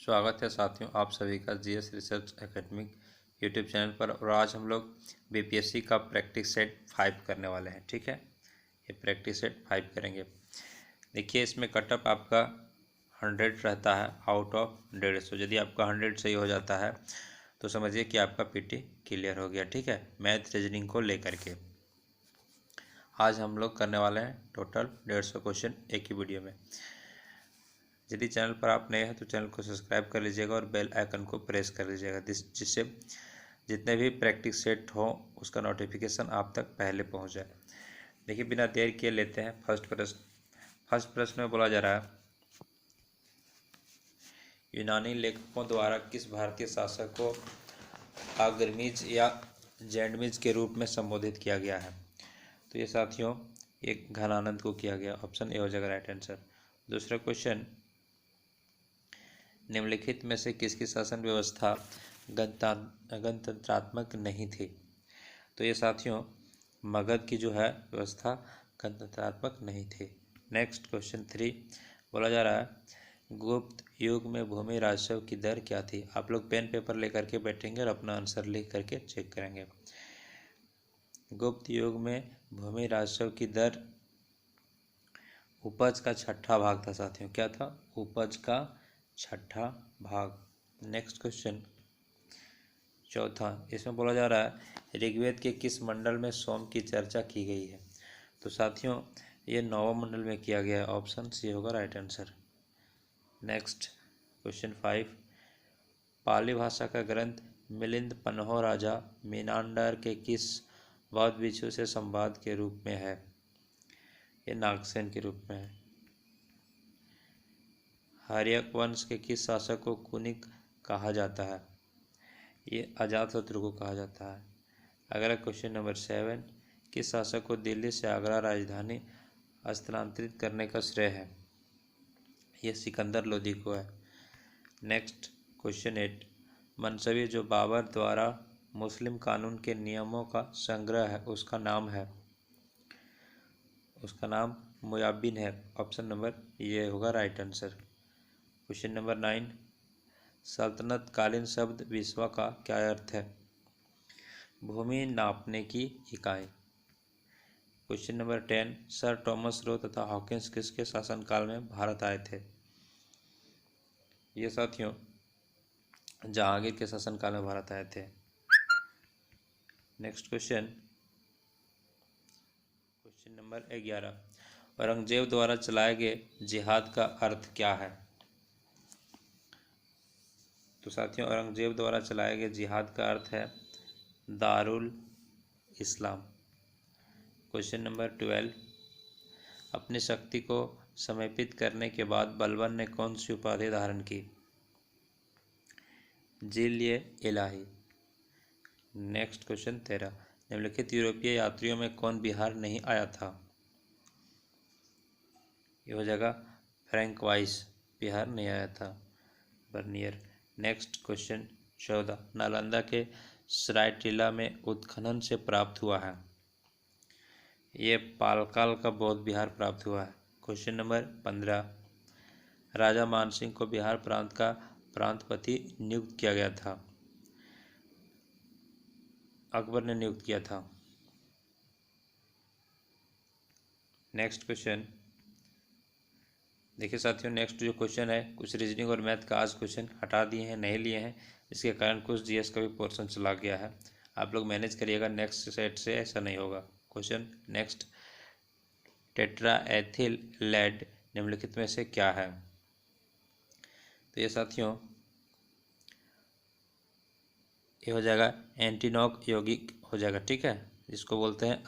स्वागत है साथियों आप सभी का GS research academic YouTube channel पर। और आज हम लोग बीपीएससी का प्रैक्टिस सेट 5 करने वाले हैं। ठीक है, ये प्रैक्टिस सेट 5 करेंगे। देखिए, इसमें कटअप आपका 100 रहता है आउट ऑफ 150। यदि आपका 100 सही हो जाता है तो समझिए कि आपका पीटी क्लियर हो गया। ठीक है, मैथ रीजनिंग को लेकर के आज हम लोग करने वाले हैं टोटल 150 क्वेश्चन एक ही वीडियो में। यदि चैनल पर आप नए हैं तो चैनल को सब्सक्राइब कर लीजिएगा और बेल आइकन को प्रेस कर लीजिएगा, जिससे जितने भी प्रैक्टिस सेट हो उसका नोटिफिकेशन आप तक पहले पहुंच जाए। देखिए, बिना देर किए लेते हैं फर्स्ट प्रश्न में बोला जा रहा है, यूनानी लेखकों द्वारा किस भारतीय शासक को अग्रमीज या जैंडमीज के रूप में संबोधित किया गया है? तो ये साथियों एक घनानंद को किया गया। ऑप्शन ए हो जाएगा राइट आंसर। दूसरा क्वेश्चन, निम्नलिखित में से किसकी शासन व्यवस्था गणतंत्रात्मक नहीं थी? तो ये साथियों मगध की जो है व्यवस्था गणतंत्रात्मक नहीं थी। नेक्स्ट क्वेश्चन 3 बोला जा रहा है, गुप्त युग में भूमि राजस्व की दर क्या थी? आप लोग पेन पेपर लेकर के बैठेंगे और अपना आंसर लिख करके चेक करेंगे। गुप्त युग में भूमि राजस्व की दर उपज का 6ठा भाग था साथियों। क्या था? उपज का 6ठा भाग। नेक्स्ट क्वेश्चन चौथा, इसमें बोला जा रहा है ऋग्वेद के किस मंडल में सोम की चर्चा की गई है? तो साथियों ये 9वें मंडल में किया गया है। ऑप्शन सी होगा राइट आंसर। नेक्स्ट क्वेश्चन 5, पाली भाषा का ग्रंथ मिलिंद पन्हो राजा मीनांडर के किस बौद्ध भिक्षु से संवाद के रूप में है? ये नागसेन के रूप में है। हर्यक वंश के किस शासक को कुनिक कहा जाता है? ये अजातशत्रु को कहा जाता है। अगला क्वेश्चन नंबर 7, किस शासक को दिल्ली से आगरा राजधानी स्थानांतरित करने का श्रेय है? ये सिकंदर लोदी को है। नेक्स्ट क्वेश्चन 8, मनसबी जो बाबर द्वारा मुस्लिम कानून के नियमों का संग्रह है उसका नाम है? उसका नाम मुयाबिन है। ऑप्शन नंबर ये होगा राइट आंसर। क्वेश्चन नंबर 9, सल्तनत कालीन शब्द विश्वा का क्या अर्थ है? भूमि नापने की इकाई। Question number 10, sir Thomas Roe तथा हॉकिंस किसके शासनकाल में भारत आए थे? ये साथियों जहांगीर के शासनकाल में भारत आए थे। नेक्स्ट क्वेश्चन नंबर 11, औरंगजेब द्वारा चलाए गए जिहाद का अर्थ क्या है? तो साथियों औरंगजेब द्वारा चलाए गए जिहाद का अर्थ है दारुल इस्लाम। क्वेश्चन नंबर 12, अपनी शक्ति को समेपित करने के बाद बलबन ने कौन सी उपाधि धारण की? जिल्य इलाही। नेक्स्ट क्वेश्चन 13, निम्नलिखित यूरोपीय यात्रियों में कौन बिहार नहीं आया था? ये हो जाएगा फ्रैंक वाइस, बिहार नहीं आया था। बर्नियर। नेक्स्ट क्वेश्चन 14, नालंदा के सरायटीला में उत्खनन से प्राप्त हुआ है? ये पालकाल का बौद्ध विहार प्राप्त हुआ है। क्वेश्चन नंबर 15, राजा मानसिंह को बिहार प्रांत का प्रांतपति नियुक्त किया गया था? अकबर ने नियुक्त किया था। नेक्स्ट क्वेश्चन देखिए साथियों, नेक्स्ट जो क्वेश्चन है कुछ रीजनिंग और मैथ का आज क्वेश्चन हटा दिए हैं, नहीं लिए हैं, इसके कारण कुछ जीएस का भी पोर्शन चला गया है। आप लोग मैनेज करिएगा, नेक्स्ट सेट से ऐसा नहीं होगा। Question next, tetra ethyl lead निम्नलिखित में से क्या है? तो ये साथियों ये हो जाएगा एंटीनॉक यौगिक हो जाएगा। ठीक है, इसको बोलते हैं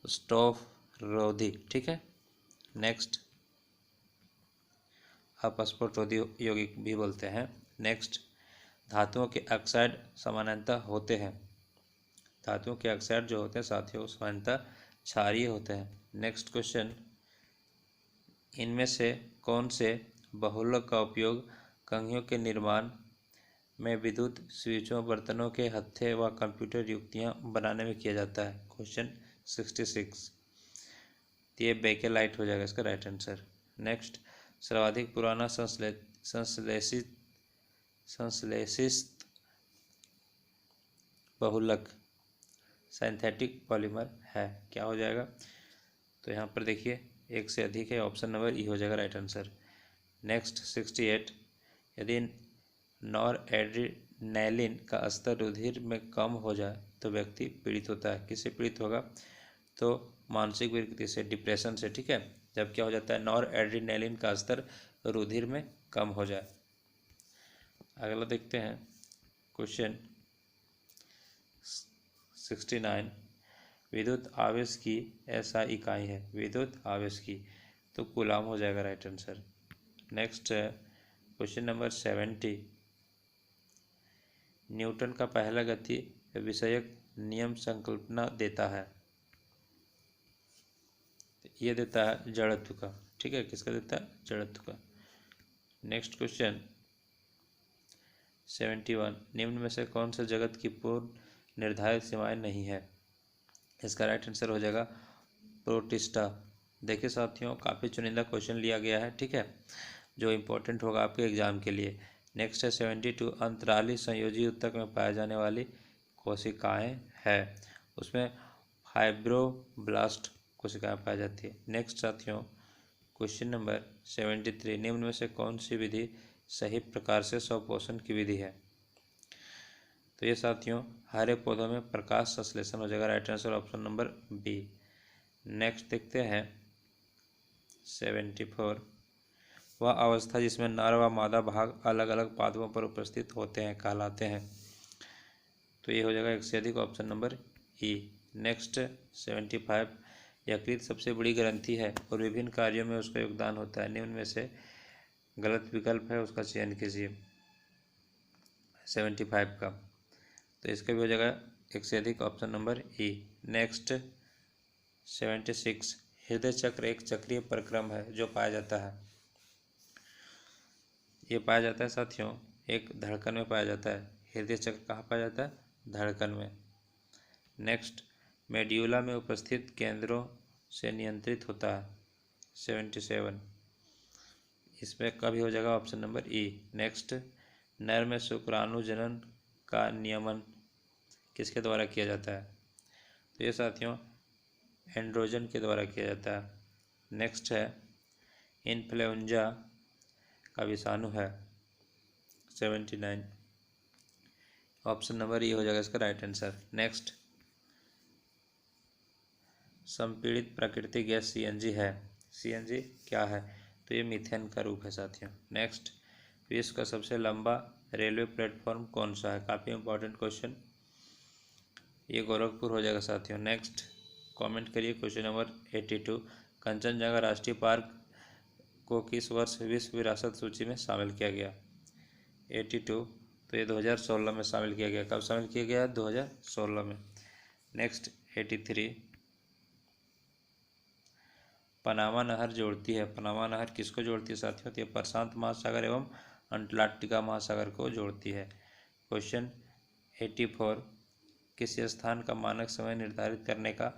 अपस्टोफरोधी। ठीक है, नेक्स्ट अपस्फोटरोधी यौगिक भी बोलते हैं। नेक्स्ट, धातुओं के ऑक्साइड सामान्यतः होते हैं। धातुओं के ऑक्साइड जो होते हैं साथियों सामान्यतः क्षारीय होते हैं। नेक्स्ट क्वेश्चन, इनमें से कौन से बहुलक का उपयोग कंघियों के निर्माण में विद्युत स्विचों, बर्तनों के हत्थे व कंप्यूटर युक्तियाँ बनाने में किया जाता है? क्वेश्चन 66, ये बेकेलाइट हो जाएगा इसका राइट आंसर। नेक्स्ट, सर्वाधिक पुराना संश्लेषित बहुलक सिंथेटिक पॉलीमर है? क्या हो जाएगा? तो यहाँ पर देखिए एक से अधिक है, ऑप्शन नंबर ई हो जाएगा राइट आंसर। नेक्स्ट 68, यदि नॉरएड्रेनालिन का स्तर रुधिर में कम हो जाए तो व्यक्ति पीड़ित होता है। किससे पीड़ित होगा? तो मानसिक विकृति से, डिप्रेशन से। ठीक है, जब क्या हो जाता है, नॉरएड्रेनालिन का स्तर रुधिर में कम हो जाए। अगला देखते हैं क्वेश्चन 69, विद्युत आवेश की ऐसा इकाई है, विद्युत आवेश की, तो कूलाम हो जाएगा right answer. Next question number 70, Newton का पहला गति विषयक नियम संकल्पना देता है? ये देता है जड़त्व का। ठीक है, किसका देता है? जड़त्व का। नेक्स्ट क्वेश्चन 71, निम्न में से कौन सा जगत की पूर्ण निर्धारित सीमाएं नहीं है? इसका राइट आंसर हो जाएगा प्रोटिस्टा। देखिए साथियों, काफ़ी चुनिंदा क्वेश्चन लिया गया है, ठीक है, जो इम्पोर्टेंट होगा आपके एग्जाम के लिए। नेक्स्ट है 72, अंतराली संयोजी ऊतक में पाए जाने वाली कोशिकाएं है, उसमें फाइब्रोब्लास्ट कोशिकाएं पाई जाती है। नेक्स्ट साथियों क्वेश्चन नंबर 73, निम्न में से कौन सी विधि सही प्रकार से स्वपोषण की विधि है? तो ये साथियों हरे पौधों में प्रकाश संश्लेषण हो जाएगा right answer, option number B. Next देखते हैं 74, वह अवस्था जिसमें नर व मादा भाग अलग अलग पादपों पर उपस्थित होते हैं कहलाते हैं? तो ये हो जाएगा एक से अधिक, ऑप्शन नंबर ई। नेक्स्ट 75, यकृत सबसे बड़ी ग्रंथि है और विभिन्न कार्यों में उसका योगदान होता है, निम्न में से गलत विकल्प है, उसका चयन कीजिए 75 का। तो इसका भी हो जाएगा एक से अधिक, ऑप्शन नंबर ई। नेक्स्ट 76, हृदय चक्र एक चक्रीय प्रक्रम है जो पाया जाता है। ये पाया जाता है साथियों एक धड़कन में पाया जाता है। हृदय चक्र कहाँ पाया जाता है? धड़कन में। नेक्स्ट मेड्यूला में उपस्थित केंद्रों से नियंत्रित होता है 77, इसमें कभी हो जाएगा ऑप्शन नंबर ई। नेक्स्ट नर में शुक्राणु जनन का नियमन किसके द्वारा किया जाता है? तो ये साथियों एंड्रोजन के द्वारा किया जाता है। नेक्स्ट है इन्फ्लुएंजा का विषाणु है 79, ऑप्शन नंबर ई हो जाएगा इसका राइट आंसर। नेक्स्ट संपीड़ित प्राकृतिक गैस सीएनजी है, सीएनजी क्या है? तो ये मीथेन का रूप है साथियों। नेक्स्ट विश्व का सबसे लंबा रेलवे प्लेटफॉर्म कौन सा है? काफ़ी इंपॉर्टेंट क्वेश्चन, ये गोरखपुर हो जाएगा साथियों। नेक्स्ट कमेंट करिए क्वेश्चन नंबर 82, कंचनजंगा राष्ट्रीय पार्क को किस वर्ष विश्व विरासत सूची में शामिल किया गया? 82, तो ये 2016 में शामिल किया गया। कब शामिल किया गया? 2016 में। नेक्स्ट 83, पनामा नहर जोड़ती है, पनामा नहर किसको जोड़ती है साथियों? तो ये प्रशांत महासागर एवं अंटार्कटिका महासागर को जोड़ती है। क्वेश्चन 84, किसी स्थान का मानक समय निर्धारित करने का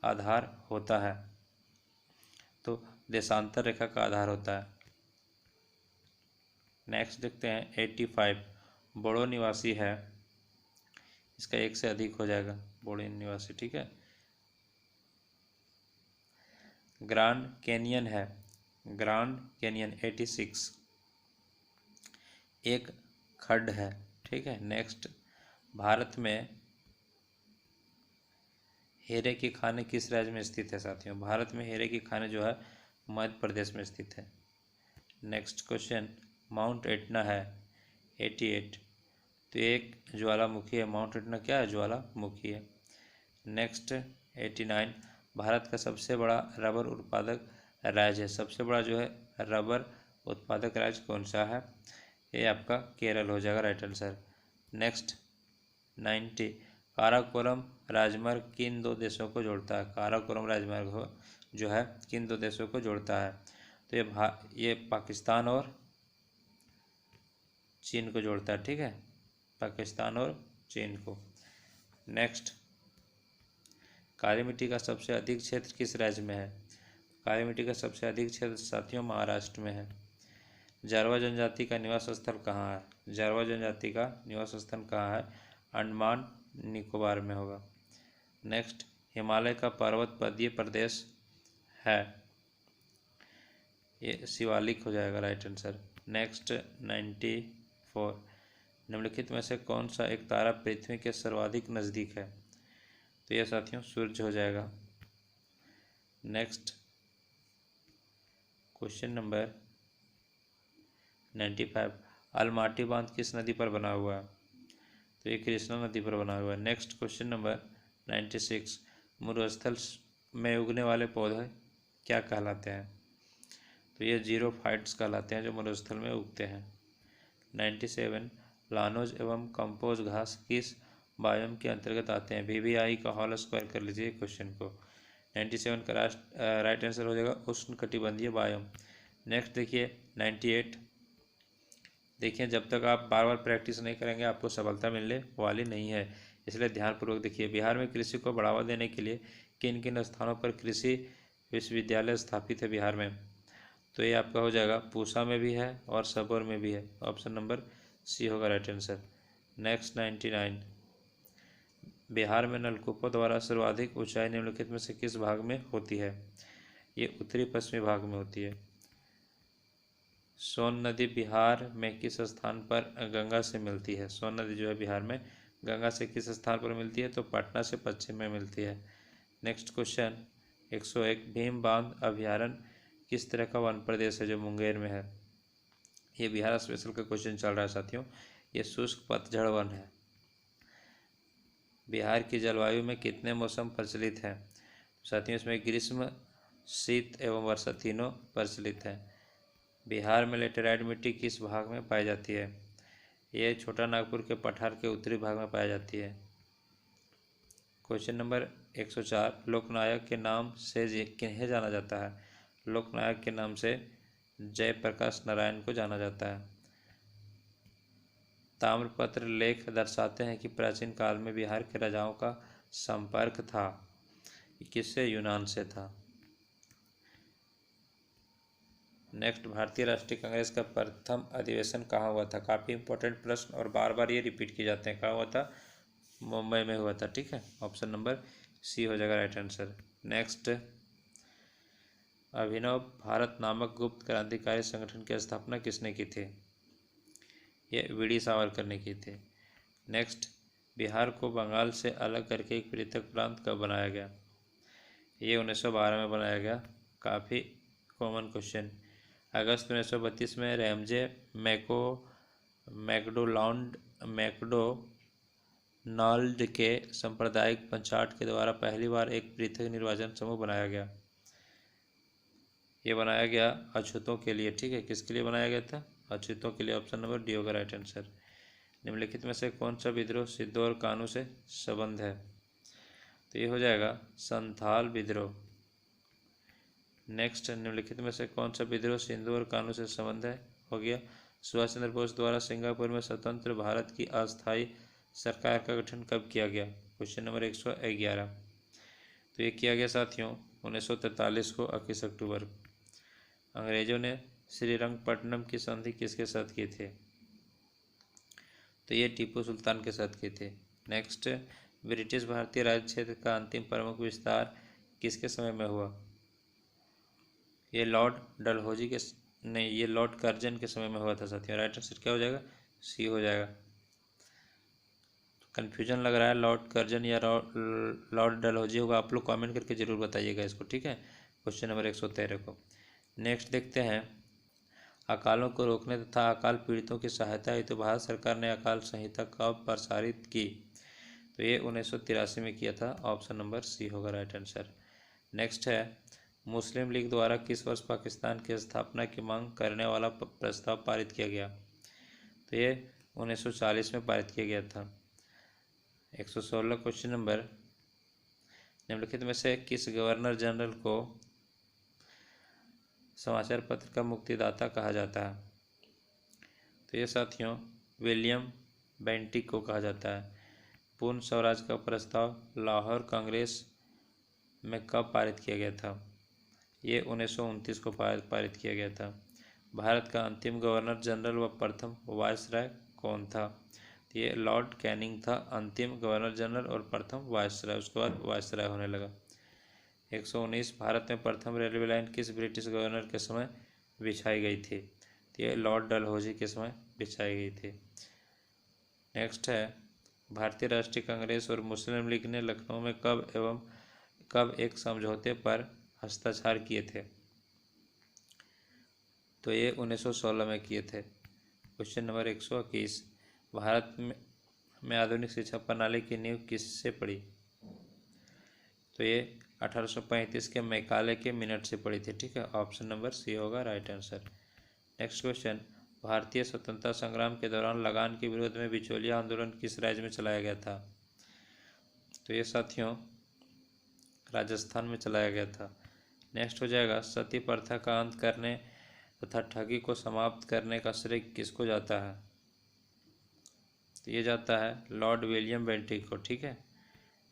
आधार होता है? तो देशांतर रेखा का आधार होता है। नेक्स्ट देखते हैं 85, बोडो निवासी है, इसका एक से अधिक हो जाएगा बोडो निवासी, ठीक है। ग्रांड कैनियन है, ग्रांड कैनियन 86 एक खड्ड है, ठीक है। नेक्स्ट भारत में हीरे की खाने किस राज्य में स्थित है साथियों? भारत में हीरे की खाने जो है मध्य प्रदेश में स्थित है। नेक्स्ट क्वेश्चन माउंट एटना है 88, तो एक ज्वालामुखी है, माउंट एटना क्या है? ज्वालामुखी है। नेक्स्ट 89, भारत का सबसे बड़ा रबर उत्पादक राज्य है, सबसे बड़ा जो है रबर उत्पादक राज्य कौन सा है? ये आपका केरल हो जाएगा राइट आंसर। नेक्स्ट 90, काराकोरम राजमार्ग किन दो देशों को जोड़ता है? काराकोरम राजमार्ग जो है किन दो देशों को जोड़ता है? तो ये पाकिस्तान और चीन को जोड़ता है, ठीक है, पाकिस्तान और चीन को। नेक्स्ट काली मिट्टी का सबसे अधिक क्षेत्र किस राज्य में है? काली मिट्टी का सबसे अधिक क्षेत्र साथियों महाराष्ट्र में है। जारवा जनजाति का निवास स्थल कहाँ है? जारवा जनजाति का निवास स्थल कहाँ है? अंडमान निकोबार में होगा। नेक्स्ट, हिमालय का पर्वत पदीय प्रदेश है, ये शिवालिक हो जाएगा राइट आंसर। नेक्स्ट 94, निम्नलिखित में से कौन सा एक तारा पृथ्वी के सर्वाधिक नज़दीक है? तो यह साथियों सूर्य हो जाएगा। नेक्स्ट क्वेश्चन नंबर 95, अलमाटी बांध किस नदी पर बना हुआ है? तो ये कृष्णा नदी पर बना हुआ है। नेक्स्ट क्वेश्चन नंबर 96, मरुस्थल में उगने वाले पौधे क्या कहलाते हैं? तो ये जीरोफाइट्स कहलाते हैं जो मरुस्थल में उगते हैं। 97, लानोज एवं कंपोज घास किस बायोम के अंतर्गत आते हैं? VVI का होल स्क्वायर कर लीजिए क्वेश्चन को। 97 का राइट आंसर हो जाएगा उष्णकटिबंधीय बायोम। नेक्स्ट देखिए 98, देखिए जब तक आप बार बार प्रैक्टिस नहीं करेंगे आपको सफलता मिलने वाली नहीं है, इसलिए ध्यानपूर्वक देखिए। बिहार में कृषि को बढ़ावा देने के लिए किन किन स्थानों पर कृषि विश्वविद्यालय स्थापित है बिहार में? तो ये आपका हो जाएगा पूसा में भी है और सबौर में भी है, ऑप्शन नंबर सी होगा राइट आंसर। नेक्स्ट 99, बिहार में नलकूपों द्वारा सर्वाधिक ऊंचाई निम्नलिखित में से किस भाग में होती है? ये उत्तरी पश्चिमी भाग में होती है। सोन नदी बिहार में किस स्थान पर गंगा से मिलती है? सोन नदी जो है बिहार में गंगा से किस स्थान पर मिलती है? तो पटना से पश्चिम में मिलती है। नेक्स्ट क्वेश्चन 101, भीम बांध अभयारण्य किस तरह का वन प्रदेश है जो मुंगेर में है? ये बिहार स्पेशल का क्वेश्चन चल रहा है साथियों। ये शुष्क पतझड़ वन है। बिहार की जलवायु में कितने मौसम प्रचलित हैं? साथियों इसमें ग्रीष्म, शीत एवं वर्षा तीनों प्रचलित हैं। बिहार में लेटेराइट मिट्टी किस भाग में पाई जाती है? ये छोटा नागपुर के पठार के उत्तरी भाग में पाई जाती है। क्वेश्चन नंबर 104, लोकनायक के नाम से किन्हें जाना जाता है? लोकनायक के नाम से जयप्रकाश नारायण को जाना जाता है। ताम्रपत्र लेख दर्शाते हैं कि प्राचीन काल में बिहार के राजाओं का संपर्क था, किससे? यूनान से था। नेक्स्ट, भारतीय राष्ट्रीय कांग्रेस का प्रथम अधिवेशन कहाँ हुआ था? काफ़ी इंपॉर्टेंट प्रश्न और बार बार ये रिपीट किए जाते हैं। कहाँ हुआ था? मुंबई में हुआ था। ठीक है, ऑप्शन नंबर सी हो जाएगा राइट आंसर। नेक्स्ट, अभिनव भारत नामक गुप्त क्रांतिकारी संगठन की स्थापना किसने की थी? ये वीडी सावरकर ने की थी। नेक्स्ट, बिहार को बंगाल से अलग करके एक पृथक प्रांत कब बनाया गया? ये 1912 में बनाया गया। काफ़ी कॉमन क्वेश्चन। अगस्त 1932 में रैमजे मैकडोनाल्ड के सांप्रदायिक पंचाट के द्वारा पहली बार एक पृथक निर्वाचन समूह बनाया गया। ये बनाया गया अछूतों के लिए। ठीक है, किसके लिए बनाया गया था? अछूतों के लिए, ऑप्शन नंबर डी होगा राइट आंसर। निम्नलिखित में से कौन सा विद्रोह सिद्धू और कानू से संबंध है? तो ये हो जाएगा संथाल विद्रोह। नेक्स्ट, निम्नलिखित में से कौन सा विद्रोह सिंधु और कानू से संबंध है? हो गया सुभाष चंद्र बोस द्वारा सिंगापुर में स्वतंत्र भारत की अस्थायी सरकार का गठन कब किया गया? Question number 111। तो ये किया गया साथियों 1943 को 21 अक्टूबर। अंग्रेजों ने श्रीरंगपट्टनम की संधि किसके साथ की थी? तो ये टीपू सुल्तान के साथ की थी। नेक्स्ट, ब्रिटिश भारतीय राज्य क्षेत्र का अंतिम प्रमुख विस्तार किसके समय में हुआ? ये लॉर्ड डलहौजी के नहीं, ये लॉर्ड कर्जन के समय में हुआ था साथियों। राइट आंसर क्या हो जाएगा? सी हो जाएगा। कन्फ्यूजन लग रहा है लॉर्ड कर्जन या लॉर्ड डलहौजी होगा, आप लोग कमेंट करके जरूर बताइएगा इसको। ठीक है, क्वेश्चन नंबर 113 को। नेक्स्ट देखते हैं, अकालों को रोकने तथा अकाल पीड़ितों की सहायता हेतु भारत सरकार ने अकाल संहिता कब प्रसारित की? तो ये 1983 में किया था, ऑप्शन नंबर सी होगा राइट आंसर। नेक्स्ट है, मुस्लिम लीग द्वारा किस वर्ष पाकिस्तान की स्थापना की मांग करने वाला प्रस्ताव पारित किया गया? तो ये 1940 में पारित किया गया था। 116 क्वेश्चन नंबर, निम्नलिखित में से किस गवर्नर जनरल को समाचार पत्र का मुक्तिदाता कहा जाता है? तो ये साथियों विलियम बेंटिक को कहा जाता है। पूर्ण स्वराज का प्रस्ताव लाहौर कांग्रेस में कब पारित किया गया था? ये 1929 को पारित किया गया था। भारत का अंतिम गवर्नर जनरल व प्रथम वायसराय कौन था? तो ये लॉर्ड कैनिंग था, अंतिम गवर्नर जनरल और प्रथम वायसराय, उसके बाद वायसराय होने लगा। 119 भारत में प्रथम रेलवे लाइन किस ब्रिटिश गवर्नर के समय बिछाई गई थी? तो ये लॉर्ड डलहौजी के समय बिछाई गई थी। नेक्स्ट है भारतीय राष्ट्रीय कांग्रेस और मुस्लिम लीग ने लखनऊ में कब एक समझौते पर हस्ताक्षर किए थे? तो ये 1916 में किए थे। क्वेश्चन नंबर 121 भारत में आधुनिक शिक्षा प्रणाली की नींव किससे पड़ी? तो ये 1835 के मैकाले के मिनट से पड़ी थी। ठीक है, ऑप्शन नंबर सी होगा राइट आंसर। नेक्स्ट क्वेश्चन भारतीय स्वतंत्रता संग्राम के दौरान लगान के विरोध में बिचौलिया आंदोलन किस राज्य में चलाया गया था? तो ये साथियों राजस्थान में चलाया गया था। नेक्स्ट हो जाएगा सती प्रथा का अंत करने तथा ठगी को समाप्त करने का श्रेय किसको जाता है? तो ये जाता है लॉर्ड विलियम बेंटिक को। ठीक है,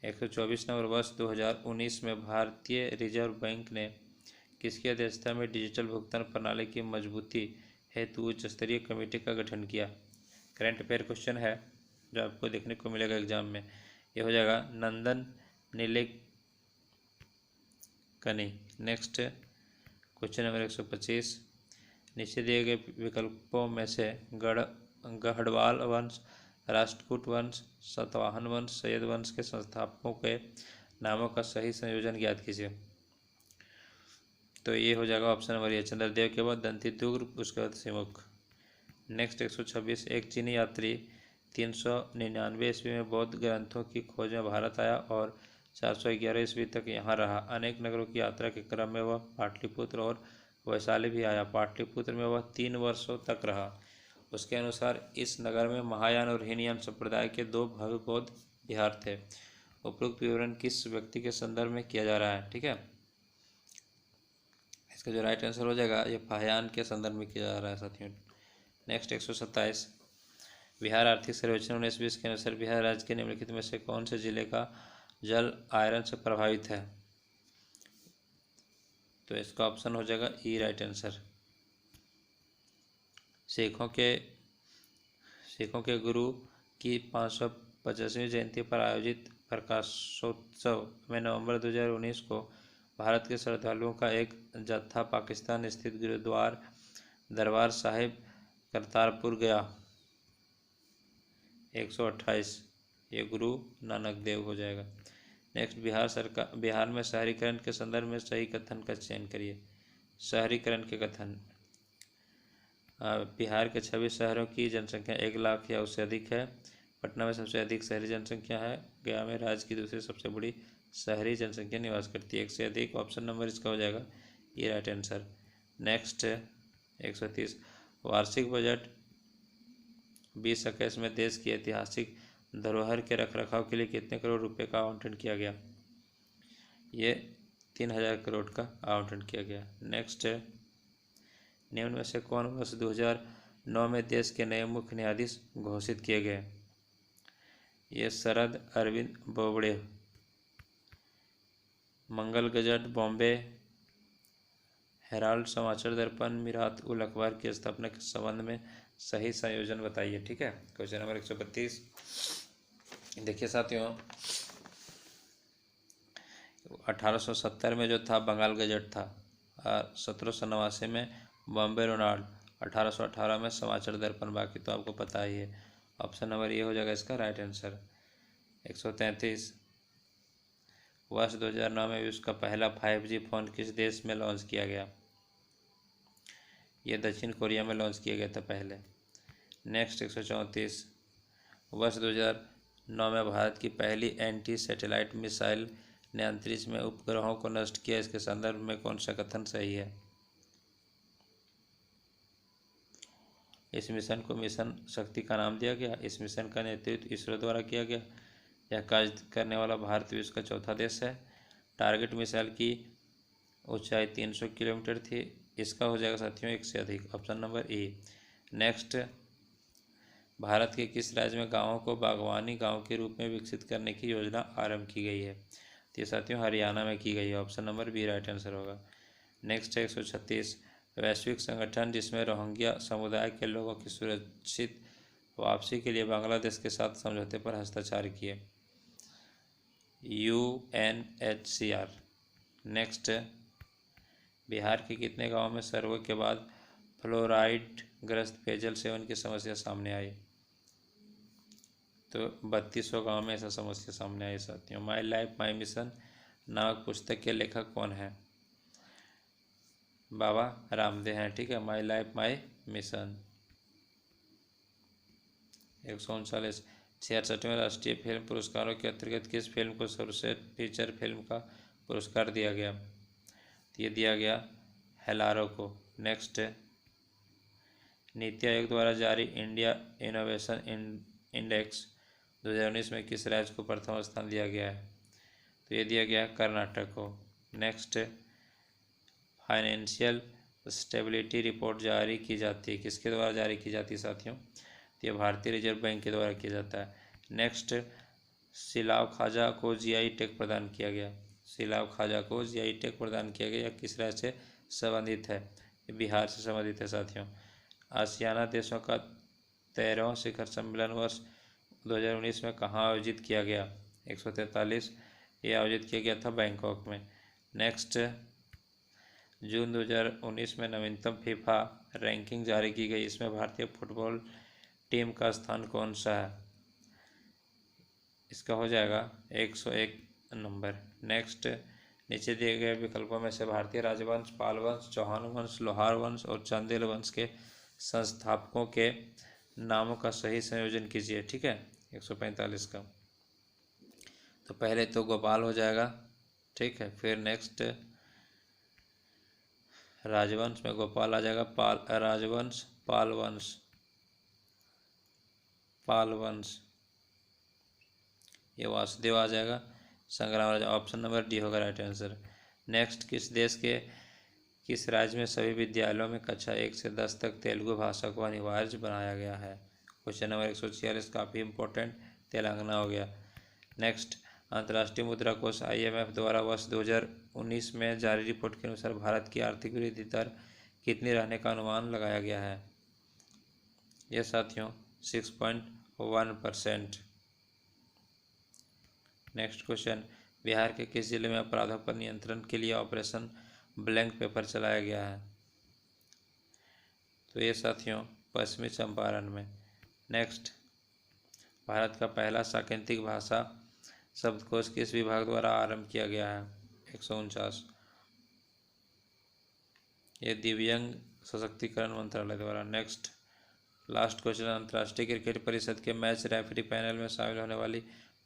124 नंबर वर्ष 2019 में भारतीय रिजर्व बैंक ने किसकी अध्यक्षता में डिजिटल भुगतान प्रणाली की मजबूती हेतु उच्च स्तरीय कमेटी का गठन किया? करंट अफेयर क्वेश्चन है जो आपको देखने को मिलेगा एग्जाम में। ये हो जाएगा नंदन नीलेकनी। नेक्स्ट क्वेश्चन नंबर 125 नीचे दिए गए विकल्पों में से गढ़वाल वंश, राष्ट्रकूट वंश, सातवाहन वंश, सैयद वंश के संस्थापकों के नामों का सही संयोजन ज्ञात कीजिए। तो ये हो जाएगा ऑप्शन नंबर ए चंद्रदेव के बाद दंतिदुर्ग, उसके बाद सिमुख। नेक्स्ट 126 एक चीनी यात्री 399 ईस्वी में बौद्ध ग्रंथों की खोज में भारत आया और 411 ईस्वी तक यहाँ रहा। अनेक नगरों की यात्रा के क्रम में वह पाटलिपुत्र और वैशाली भी आया। पाटलिपुत्र में वह 3 वर्षों तक रहा। उसके अनुसार इस नगर में महायान और हीनयान संप्रदाय के 2 भव्य बौद्ध विहार थे। उपरोक्त विवरण किस व्यक्ति के संदर्भ में किया जा रहा है? ठीक है, इसका जो राइट आंसर हो जाएगा ये फाहियान के संदर्भ में किया जा रहा है साथियों। नेक्स्ट 127 बिहार आर्थिक सर्वेक्षण 1920 के अनुसार बिहार राज्य के निम्नलिखित में से कौन से जिले का जल आयरन से प्रभावित है? तो इसका ऑप्शन हो जाएगा ई राइट आंसर। सिखों के गुरु की 550वीं जयंती पर आयोजित प्रकाशोत्सव में नवंबर 2019 को भारत के श्रद्धालुओं का एक जत्था पाकिस्तान स्थित गुरुद्वारा दरबार साहिब करतारपुर गया। 128 ये गुरु नानक देव हो जाएगा। नेक्स्ट बिहार में शहरीकरण के संदर्भ में सही कथन का चयन करिए। शहरीकरण के कथन बिहार के 26 शहरों की जनसंख्या 1 लाख या उससे अधिक है। पटना में सबसे अधिक शहरी जनसंख्या है। गया में राज्य की दूसरी सबसे बड़ी शहरी जनसंख्या निवास करती है। 1 से अधिक ऑप्शन नंबर इसका हो जाएगा ये राइट आंसर। नेक्स्ट 130 वार्षिक बजट 2021 में देश की ऐतिहासिक धरोहर के रखरखाव के लिए कितने करोड़ रुपए का आवंटन किया गया? ये 3000 करोड़ का आवंटन किया गया। नेक्स्ट निम्न में से कौन वर्ष 2009 में देश के नए मुख्य न्यायाधीश घोषित किए गए? ये शरद अरविंद बोबड़े। मंगल गजट, बॉम्बे हेराल्ड, समाचार दर्पण, मिरात उल अखबार की स्थापना के संबंध में सही संयोजन बताइए। ठीक है, क्वेश्चन नंबर 132 देखिए साथियों 1870 में जो था बंगाल गजट था, 1789 में बॉम्बे रोनाल्ड, 1818 में समाचार दर्पण, बाकी तो आपको पता ही है। ऑप्शन नंबर ये हो जाएगा इसका राइट आंसर। 133 वर्ष 2009 में विश्व का पहला 5G फोन किस देश में लॉन्च किया गया? ये दक्षिण कोरिया में लॉन्च किया गया था पहले। नेक्स्ट 134 वर्ष 2009 में भारत की पहली एंटी सैटेलाइट मिसाइल ने अंतरिक्ष में उपग्रहों को नष्ट किया। इसके संदर्भ में कौन सा कथन सही है? इस मिशन को मिशन शक्ति का नाम दिया गया। इस मिशन का नेतृत्व इसरो द्वारा किया गया। यह कार्य करने वाला भारत विश्व का चौथा देश है। टारगेट मिसाइल की ऊंचाई 300 किलोमीटर थी। इसका हो जाएगा साथियों 1 से अधिक, option number A. Next Bharat के किस राज्य में गाँवों को बागवानी गाँव के रूप में विकसित करने की योजना आरंभ की गई है? तो ये साथियों हरियाणा में की गई है। Option number B right answer होगा। नेक्स्ट है 136 वैश्विक संगठन जिसमें रोहिंग्या समुदाय के लोगों की सुरक्षित वापसी के लिए बांग्लादेश के साथ समझौते पर हस्ताक्षर किए। UNHCR। नेक्स्ट, बिहार के कितने गांवों में सर्वे के बाद फ्लोराइड ग्रस्त पेयजल सेवन की समस्या सामने आई? तो 3200 गांव में ऐसा समस्या सामने आई साथियों। माई लाइफ माई मिशन नामक पुस्तक के लेखक कौन है? बाबा रामदेव हैं, ठीक है। My life my mission. 139 66वें राष्ट्रीय फिल्म पुरस्कारों के अंतर्गत किस फिल्म को सर्वश्रेष्ठ फीचर फिल्म का पुरस्कार दिया गया? ये दिया गया हेलारो को। नेक्स्ट, नीति आयोग द्वारा जारी इंडिया इनोवेशन इंडेक्स 2019 में किस राज्य को प्रथम स्थान दिया गया है? तो ये दिया गया कर्नाटक को। नेक्स्ट, फाइनेंशियल स्टेबिलिटी रिपोर्ट जारी की जाती है, किसके द्वारा जारी की जाती है साथियों? तो ये भारतीय रिजर्व बैंक के द्वारा किया जाता है। नेक्स्ट, सिलाव खाजा को जीआई टैग प्रदान किया गया। सिलाव खाजा को जीआई टैग प्रदान किया गया, किस राज्य से संबंधित है? बिहार से संबंधित है साथियों। आसियाना देशों का 13वां शिखर सम्मेलन वर्ष 2019 में कहाँ आयोजित किया गया? 143 ये आयोजित किया गया था बैंकॉक में। नेक्स्ट, जून 2019 में नवीनतम फीफा रैंकिंग जारी की गई, इसमें भारतीय फुटबॉल टीम का स्थान कौन सा है? इसका हो जाएगा 101 नंबर। नेक्स्ट, नीचे दिए गए विकल्पों में से भारतीय राजवंश, पाल वंश, चौहान वंश, लोहार वंश और चंदेल वंश के संस्थापकों के नामों का सही संयोजन कीजिए, ठीक है। 145 का तो पहले तो गोपाल हो जाएगा, ठीक है। फिर नेक्स्ट, राजवंश में गोपाल आ जाएगा। राजवंश, पाल वंश ये वासुदेव आ जाएगा। संग्राम राजा, ऑप्शन नंबर डी होगा राइट आंसर। नेक्स्ट, किस देश के किस राज्य में सभी विद्यालयों में कक्षा 1 से 10 तक तेलुगु भाषा को अनिवार्य बनाया गया है? क्वेश्चन नंबर 146 काफ़ी इंपॉर्टेंट, तेलंगाना हो गया। नेक्स्ट, अंतर्राष्ट्रीय मुद्रा कोष IMF द्वारा वर्ष 2019 में जारी रिपोर्ट के अनुसार भारत की आर्थिक वृद्धि दर कितनी रहने का अनुमान लगाया गया है? यह साथियों 6.1%। नेक्स्ट क्वेश्चन, बिहार के किस जिले में अपराधों पर नियंत्रण के लिए ऑपरेशन ब्लैंक पेपर चलाया गया है? तो ये साथियों पश्चिमी चंपारण में। नेक्स्ट, भारत का पहला सांकेतिक भाषा शब्दकोश किस विभाग द्वारा आरंभ किया गया है? 149 ये दिव्यांग सशक्तिकरण मंत्रालय द्वारा। नेक्स्ट, लास्ट क्वेश्चन, अंतर्राष्ट्रीय क्रिकेट परिषद के मैच रेफरी पैनल में शामिल होने वाली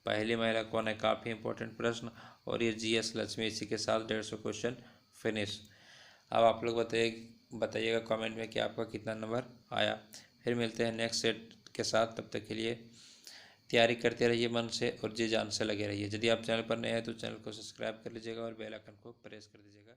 पहली महिला कौन है? काफ़ी इंपॉर्टेंट प्रश्न, और ये GS लक्ष्मी। इसी के साथ 150 क्वेश्चन फिनिश। अब आप लोग बताइएगा कमेंट में कि आपका कितना नंबर आया। फिर मिलते हैं नेक्स्ट सेट के साथ, तब तक के लिए तैयारी करते रहिए मन से और जी जान से लगे रहिए। यदि आप चैनल पर नए हैं तो चैनल को सब्सक्राइब कर लीजिएगा और बेल आइकन को प्रेस कर दीजिएगा।